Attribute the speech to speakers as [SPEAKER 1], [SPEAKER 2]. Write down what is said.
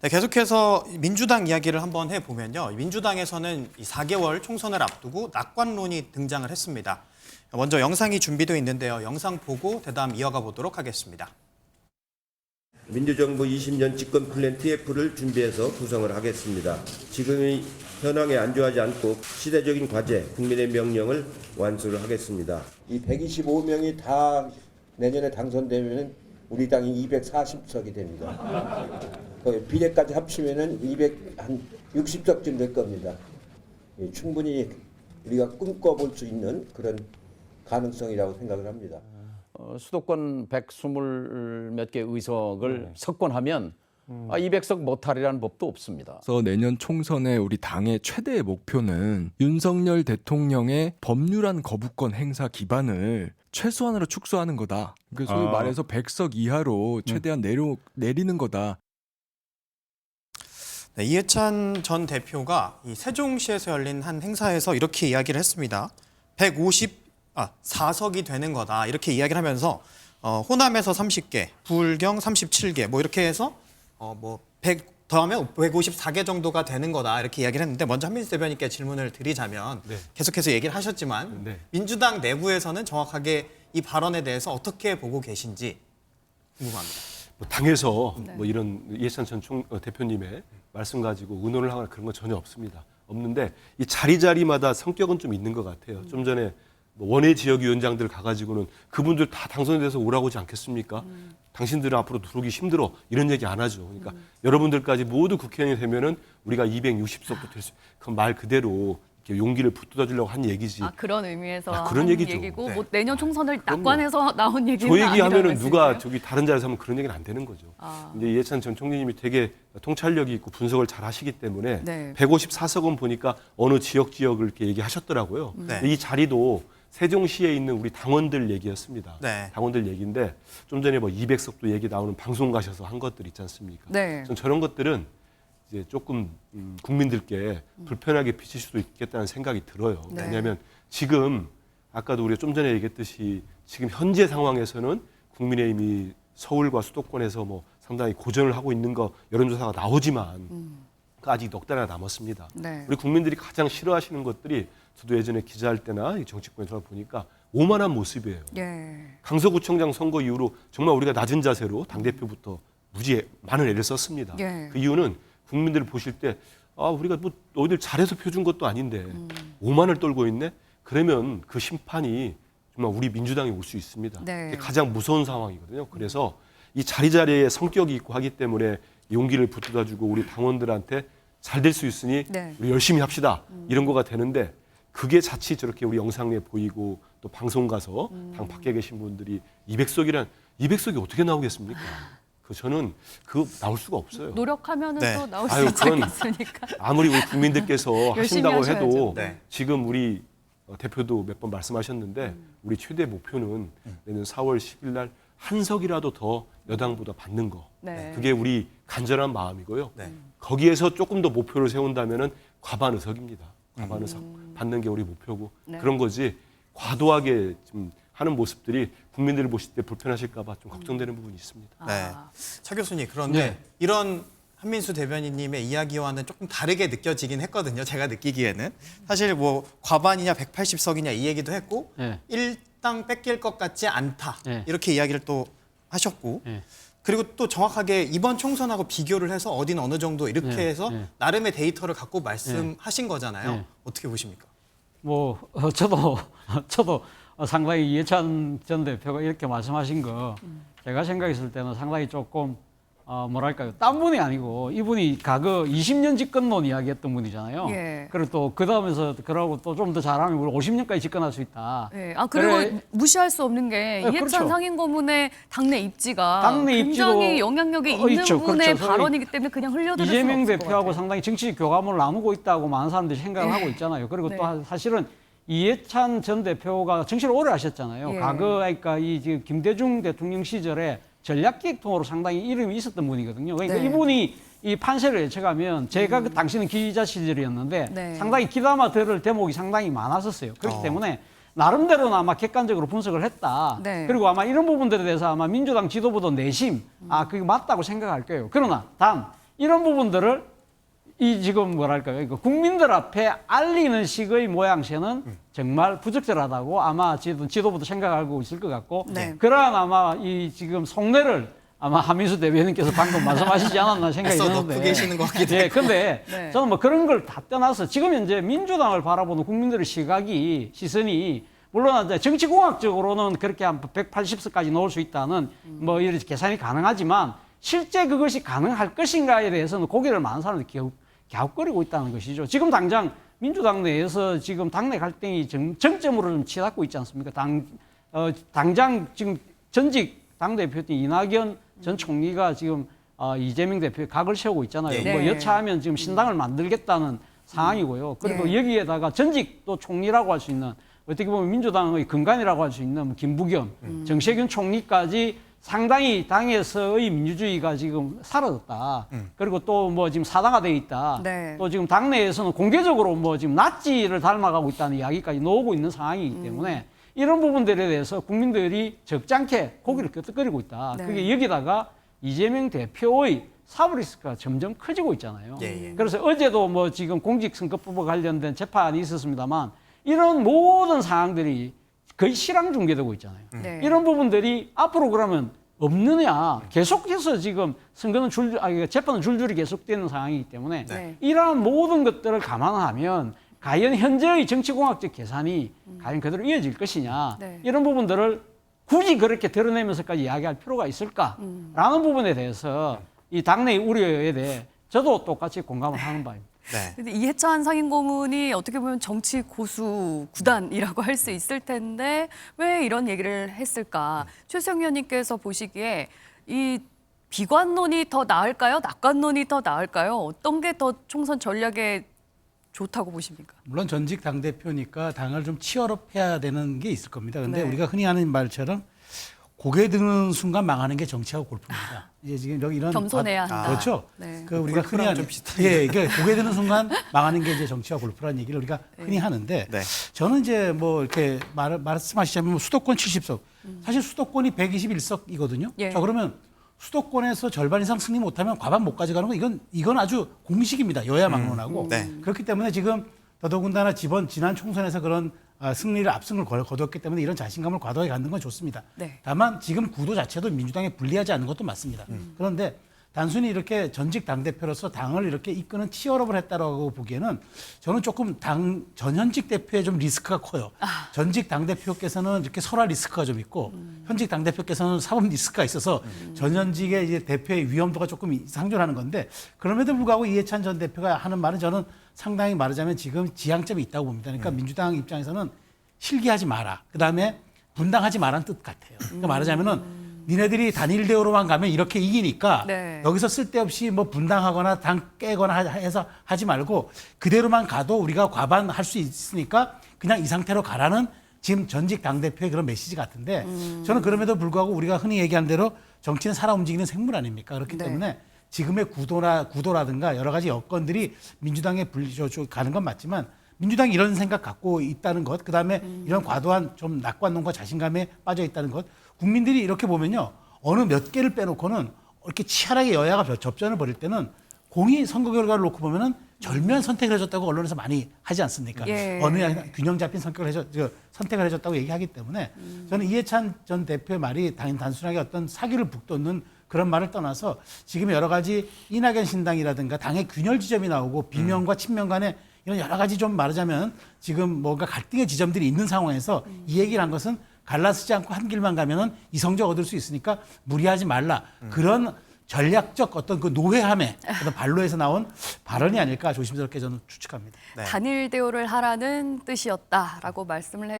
[SPEAKER 1] 네, 계속해서 민주당 이야기를 한번 해보면요. 민주당에서는 이 4개월 총선을 앞두고 낙관론이 등장을 했습니다. 먼저 영상이 준비되어 있는데요. 영상 보고 대담 이어가 보도록 하겠습니다.
[SPEAKER 2] 민주정부 20년 집권 플랜 TF를 준비해서 구성을 하겠습니다. 지금의 현황에 안주하지 않고 시대적인 과제, 국민의 명령을 완수를 하겠습니다. 이 125명이 다 내년에 당선되면 우리 당이 240석이 됩니다. 비례까지 합치면은 260석쯤 될 겁니다. 충분히 우리가 꿈꿔볼 수 있는 그런 가능성이라고 생각을 합니다.
[SPEAKER 3] 수도권 120 몇 개 의석을 석권하면 200석 못하리라는 법도 없습니다.
[SPEAKER 4] 그래서 내년 총선에 우리 당의 최대의 목표는 윤석열 대통령의 법률안 거부권 행사 기반을 최소한으로 축소하는 거다. 그러니까 소위 말해서 100석 이하로 최대한 내리는 거다.
[SPEAKER 1] 네, 이해찬 전 대표가 이 세종시에서 열린 한 행사에서 이렇게 이야기를 했습니다. 154석이 되는 거다. 이렇게 이야기를 하면서 호남에서 30개, 부울경 37개, 뭐 이렇게 해서 100 더하면 154개 정도가 되는 거다. 이렇게 이야기를 했는데 먼저 한민수 대변인께 질문을 드리자면 계속해서 얘기를 하셨지만 민주당 내부에서는 정확하게 이 발언에 대해서 어떻게 보고 계신지 궁금합니다.
[SPEAKER 5] 당에서 이런 이해찬 전 대표님의 말씀 가지고 의논을 하거나 그런 건 전혀 없습니다. 없는데 이 자리마다 성격은 좀 있는 것 같아요. 좀 전에 원외 지역위원장들 가가지고는 그분들 다 당선돼서 오라고 하지 않겠습니까? 당신들은 앞으로 들어오기 힘들어 이런 얘기 안 하죠. 그러니까 여러분들까지 모두 국회의원이 되면은 우리가 260석도 될 수. 그 말 그대로 이렇게 용기를 붙들어 주려고 한 얘기지.
[SPEAKER 6] 그런 의미에서
[SPEAKER 5] 그런
[SPEAKER 6] 한
[SPEAKER 5] 얘기죠.
[SPEAKER 6] 얘기고
[SPEAKER 1] 네.
[SPEAKER 6] 뭐 내년 총선을 낙관해서 나온 얘기는
[SPEAKER 5] 저 얘기하면은
[SPEAKER 6] 아니라는
[SPEAKER 5] 누가
[SPEAKER 6] 말씀이세요?
[SPEAKER 5] 저기 다른 자리에서 하면 그런 얘기는 안 되는 거죠. 근데 이해찬 전 총리님이 되게 통찰력이 있고 분석을 잘 하시기 때문에
[SPEAKER 6] 네.
[SPEAKER 5] 154석은 보니까 어느 지역을 이렇게 얘기하셨더라고요.
[SPEAKER 1] 네.
[SPEAKER 5] 이 자리도 세종시에 있는 우리 당원들 얘기였습니다.
[SPEAKER 1] 네.
[SPEAKER 5] 당원들 얘기인데 좀 전에 200석도 얘기 나오는 방송 가셔서 한 것들 있지 않습니까?
[SPEAKER 6] 네.
[SPEAKER 5] 전 저런 것들은 이제 조금 국민들께 불편하게 비칠 수도 있겠다는 생각이 들어요.
[SPEAKER 6] 네.
[SPEAKER 5] 왜냐하면 지금 아까도 우리가 좀 전에 얘기했듯이 지금 현재 상황에서는 국민의힘이 서울과 수도권에서 상당히 고전을 하고 있는 거 여론조사가 나오지만 아직 넉 달이나 남았습니다.
[SPEAKER 6] 네.
[SPEAKER 5] 우리 국민들이 가장 싫어하시는 것들이 저도 예전에 기자할 때나 정치권에서 보니까 오만한 모습이에요.
[SPEAKER 6] 예.
[SPEAKER 5] 강서구청장 선거 이후로 정말 우리가 낮은 자세로 당대표부터 무지 많은 애를 썼습니다.
[SPEAKER 6] 예.
[SPEAKER 5] 그 이유는 국민들을 보실 때 우리가 너희들 잘해서 표준 것도 아닌데 오만을 떨고 있네? 그러면 그 심판이 정말 우리 민주당이 올 수 있습니다.
[SPEAKER 6] 네.
[SPEAKER 5] 그게 가장 무서운 상황이거든요. 그래서 이 자리자리에 성격이 있고 하기 때문에 용기를 붙들어주고 우리 당원들한테 잘 될 수 있으니
[SPEAKER 6] 네.
[SPEAKER 5] 우리 열심히 합시다. 이런 거가 되는데 그게 자칫 저렇게 우리 영상에 보이고 또 방송 가서 당 밖에 계신 분들이 200석이 어떻게 나오겠습니까? 저는 나올 수가 없어요.
[SPEAKER 6] 노력하면은
[SPEAKER 1] 네.
[SPEAKER 6] 또 나올 수
[SPEAKER 5] 아유,
[SPEAKER 6] 있지
[SPEAKER 5] 그건
[SPEAKER 6] 않겠습니까?
[SPEAKER 5] 아무리 우리 국민들께서
[SPEAKER 6] 열심히
[SPEAKER 5] 하신다고
[SPEAKER 6] 하셔야죠.
[SPEAKER 5] 해도
[SPEAKER 1] 네.
[SPEAKER 5] 지금 우리 대표도 몇 번 말씀하셨는데 우리 최대 목표는 내년 4월 10일 날 한 석이라도 더 여당보다 받는 거.
[SPEAKER 6] 네.
[SPEAKER 5] 그게 우리 간절한 마음이고요.
[SPEAKER 1] 네.
[SPEAKER 5] 거기에서 조금 더 목표를 세운다면은 과반 의석입니다. 과반 의석 받는 게 우리 목표고
[SPEAKER 6] 네.
[SPEAKER 5] 그런 거지 과도하게 좀 하는 모습들이 국민들을 보실 때 불편하실까 봐 좀 걱정되는 부분이 있습니다.
[SPEAKER 1] 네. 차 교수님, 그런데 이런 한민수 대변인님의 이야기와는 조금 다르게 느껴지긴 했거든요. 제가 느끼기에는. 사실 과반이냐 180석이냐 이 얘기도 했고 일당 뺏길 것 같지 않다. 이렇게 이야기를 또 하셨고 그리고 또 정확하게 이번 총선하고 비교를 해서 어디는 어느 정도 이렇게 해서 나름의 데이터를 갖고 말씀하신 거잖아요. 어떻게 보십니까?
[SPEAKER 7] 저도 상당히 이해찬 전 대표가 이렇게 말씀하신 거 제가 생각했을 때는 상당히 조금 뭐랄까요, 딴 분이 아니고 이분이 과거 20년 집권론 이야기했던 분이잖아요.
[SPEAKER 6] 예.
[SPEAKER 7] 그리고 또 그 다음에서 그러고 또 좀 더 잘하면 우리 50년까지 집권할 수 있다.
[SPEAKER 6] 네. 그리고
[SPEAKER 7] 그래.
[SPEAKER 6] 무시할 수 없는 게 이해찬
[SPEAKER 7] 그렇죠.
[SPEAKER 6] 상임고문의 당내 입지가
[SPEAKER 7] 당내
[SPEAKER 6] 굉장히
[SPEAKER 7] 입지도
[SPEAKER 6] 영향력이 있는
[SPEAKER 7] 있죠.
[SPEAKER 6] 분의
[SPEAKER 7] 그렇죠.
[SPEAKER 6] 발언이기 때문에 그냥 흘려들을 수는
[SPEAKER 7] 이재명
[SPEAKER 6] 없을 것
[SPEAKER 7] 대표하고
[SPEAKER 6] 같아요.
[SPEAKER 7] 상당히 정치 교감을 나누고 있다고 많은 사람들이 생각을 하고 있잖아요. 그리고
[SPEAKER 6] 네.
[SPEAKER 7] 또 사실은 이해찬 전 대표가 정치를 오래 하셨잖아요.
[SPEAKER 6] 예.
[SPEAKER 7] 과거 그러니까 이 지금 김대중 대통령 시절에 전략기획통으로 상당히 이름이 있었던 분이거든요. 그러니까
[SPEAKER 6] 네.
[SPEAKER 7] 이분이 이 판세를 예측하면 제가 당시는 기자 시절이었는데
[SPEAKER 6] 네.
[SPEAKER 7] 상당히 귀담아 들을 대목이 상당히 많았었어요. 그렇기 때문에 나름대로는 아마 객관적으로 분석을 했다.
[SPEAKER 6] 네.
[SPEAKER 7] 그리고 아마 이런 부분들에 대해서 아마 민주당 지도부도 내심 그게 맞다고 생각할 거예요. 그러나 단 이런 부분들을 이 지금 뭐랄까요? 이거 국민들 앞에 알리는 식의 모양새는 정말 부적절하다고 아마 지도부도 생각하고 있을 것 같고
[SPEAKER 6] 네.
[SPEAKER 7] 그러한 아마 이 지금 속내를 아마 한민수 대변인께서 방금 말씀하시지 않았나 생각이
[SPEAKER 1] 애써
[SPEAKER 7] 드는데.
[SPEAKER 1] 넣고 계시는 것 같기도
[SPEAKER 7] 예, 근데
[SPEAKER 6] 네.
[SPEAKER 7] 저는 뭐 그런 걸 다 떠나서 지금 현재 민주당을 바라보는 국민들의 시선이 물론 이제 정치공학적으로는 그렇게 한 180석까지 넣을 수 있다는 뭐 이런 계산이 가능하지만 실제 그것이 가능할 것인가에 대해서는 고개를 많은 사람들이 갸웃거리고 있다는 것이죠. 지금 당장 민주당 내에서 지금 당내 갈등이 정점으로 좀 치닫고 있지 않습니까? 당장 지금 전직 당대표팀 이낙연 전 총리가 지금 이재명 대표의 각을 세우고 있잖아요.
[SPEAKER 1] 네.
[SPEAKER 7] 뭐 여차하면 지금 신당을 만들겠다는 상황이고요. 그리고
[SPEAKER 6] 네.
[SPEAKER 7] 여기에다가 전직 또 총리라고 할 수 있는 어떻게 보면 민주당의 근간이라고 할 수 있는 김부겸, 정세균 총리까지 상당히 당에서의 민주주의가 지금 사라졌다. 그리고 또 뭐 지금 사당화돼 있다.
[SPEAKER 6] 네.
[SPEAKER 7] 또 지금 당내에서는 공개적으로 뭐 지금 나치를 닮아가고 있다는 이야기까지 나오고 있는 상황이기 때문에 이런 부분들에 대해서 국민들이 적잖게 고개를 끄덕거리고 있다.
[SPEAKER 6] 네.
[SPEAKER 7] 그게 여기다가 이재명 대표의 사법 리스크가 점점 커지고 있잖아요.
[SPEAKER 1] 예, 예.
[SPEAKER 7] 그래서 어제도 뭐 지금 공직선거법과 관련된 재판이 있었습니다만 이런 모든 상황들이 거의 실황 중계되고 있잖아요.
[SPEAKER 6] 네.
[SPEAKER 7] 이런 부분들이 앞으로 그러면 없느냐. 계속해서 지금 선거는 재판은 줄줄이 계속되는 상황이기 때문에
[SPEAKER 6] 네.
[SPEAKER 7] 이러한 모든 것들을 감안하면 과연 현재의 정치공학적 계산이 과연 그대로 이어질 것이냐.
[SPEAKER 6] 네.
[SPEAKER 7] 이런 부분들을 굳이 그렇게 드러내면서까지 이야기할 필요가 있을까라는 부분에 대해서 이 당내의 우려에 대해 저도 똑같이 공감을 하는 바입니다.
[SPEAKER 1] 네.
[SPEAKER 6] 근데 이해찬 상임고문이 어떻게 보면 정치 고수 구단이라고 할 수 있을 텐데 왜 이런 얘기를 했을까? 최수영 의원님께서 보시기에 이 비관론이 더 나을까요? 낙관론이 더 나을까요? 어떤 게 더 총선 전략에 좋다고 보십니까?
[SPEAKER 8] 물론 전직 당대표니까 당을 좀 치열업해야 되는 게 있을 겁니다. 근데
[SPEAKER 6] 네.
[SPEAKER 8] 우리가 흔히 하는 말처럼 고개 드는 순간 망하는 게 정치하고 골프입니다. 이제 지금 여기 이런
[SPEAKER 6] 겸손해야 한다.
[SPEAKER 8] 그렇죠.
[SPEAKER 6] 네.
[SPEAKER 8] 그 우리가 흔히 하는 그러니까 고개 드는 순간 망하는 게 이제 정치와 골프라는 얘기를 우리가 흔히 하는데
[SPEAKER 1] 네.
[SPEAKER 8] 저는 이제 뭐 이렇게 말씀하시자면 수도권 70석 사실 수도권이 121석이거든요.
[SPEAKER 6] 예.
[SPEAKER 8] 자 그러면 수도권에서 절반 이상 승리 못하면 과반 못 가져가는 거 이건 아주 공식입니다. 여야 막론하고
[SPEAKER 1] 네.
[SPEAKER 8] 그렇기 때문에 지금 더더군다나 지난 총선에서 그런 승리를 압승을 거뒀기 때문에 이런 자신감을 과도하게 갖는 건 좋습니다.
[SPEAKER 6] 네.
[SPEAKER 8] 다만 지금 구도 자체도 민주당에 불리하지 않은 것도 맞습니다. 그런데 단순히 이렇게 전직 당대표로서 당을 이렇게 이끄는 치열업을 했다라고 보기에는 저는 조금 전현직 대표의 좀 리스크가 커요. 전직 당대표께서는 이렇게 설화 리스크가 좀 있고 현직 당대표께서는 사법 리스크가 있어서 전현직의 이제 대표의 위험도가 조금 상존하는 건데 그럼에도 불구하고 이해찬 전 대표가 하는 말은 저는 상당히 말하자면 지금 지향점이 있다고 봅니다. 그러니까 민주당 입장에서는 실기하지 마라. 그다음에 분당하지 마라는 뜻 같아요. 그러니까 말하자면은 니네들이 단일 대우로만 가면 이렇게 이기니까
[SPEAKER 6] 네.
[SPEAKER 8] 여기서 쓸데없이 뭐 분당하거나 당 깨거나 해서 하지 말고 그대로만 가도 우리가 과반할 수 있으니까 그냥 이 상태로 가라는 지금 전직 당대표의 그런 메시지 같은데 저는 그럼에도 불구하고 우리가 흔히 얘기하는 대로 정치는 살아 움직이는 생물 아닙니까? 그렇기
[SPEAKER 6] 네.
[SPEAKER 8] 때문에 지금의 구도라든가 여러 가지 여건들이 민주당에 가는 건 맞지만 민주당이 이런 생각 갖고 있다는 것, 그다음에 이런 과도한 좀 낙관론과 자신감에 빠져 있다는 것, 국민들이 이렇게 보면요 어느 몇 개를 빼놓고는 이렇게 치열하게 여야가 접전을 벌일 때는 공이 선거 결과를 놓고 보면은 절묘한 선택을 해줬다고 언론에서 많이 하지 않습니까?
[SPEAKER 6] 예.
[SPEAKER 8] 어느 균형 잡힌 선택을 해줬다고 얘기하기 때문에 저는 이해찬 전 대표의 말이 단순하게 어떤 사기를 북돋는 그런 말을 떠나서 지금 여러 가지 이낙연 신당이라든가 당의 균열 지점이 나오고 비명과 친명 간에 이런 여러 가지 좀 말하자면 지금 뭔가 갈등의 지점들이 있는 상황에서 이 얘기를 한 것은 갈라서지 않고 한 길만 가면은 이성적 얻을 수 있으니까 무리하지 말라. 그런 전략적 어떤 그 노회함의 어떤 반로에서 나온 발언이 아닐까 조심스럽게 저는 추측합니다.
[SPEAKER 1] 네.
[SPEAKER 6] 단일 대우를 하라는 뜻이었다라고 말씀을 해.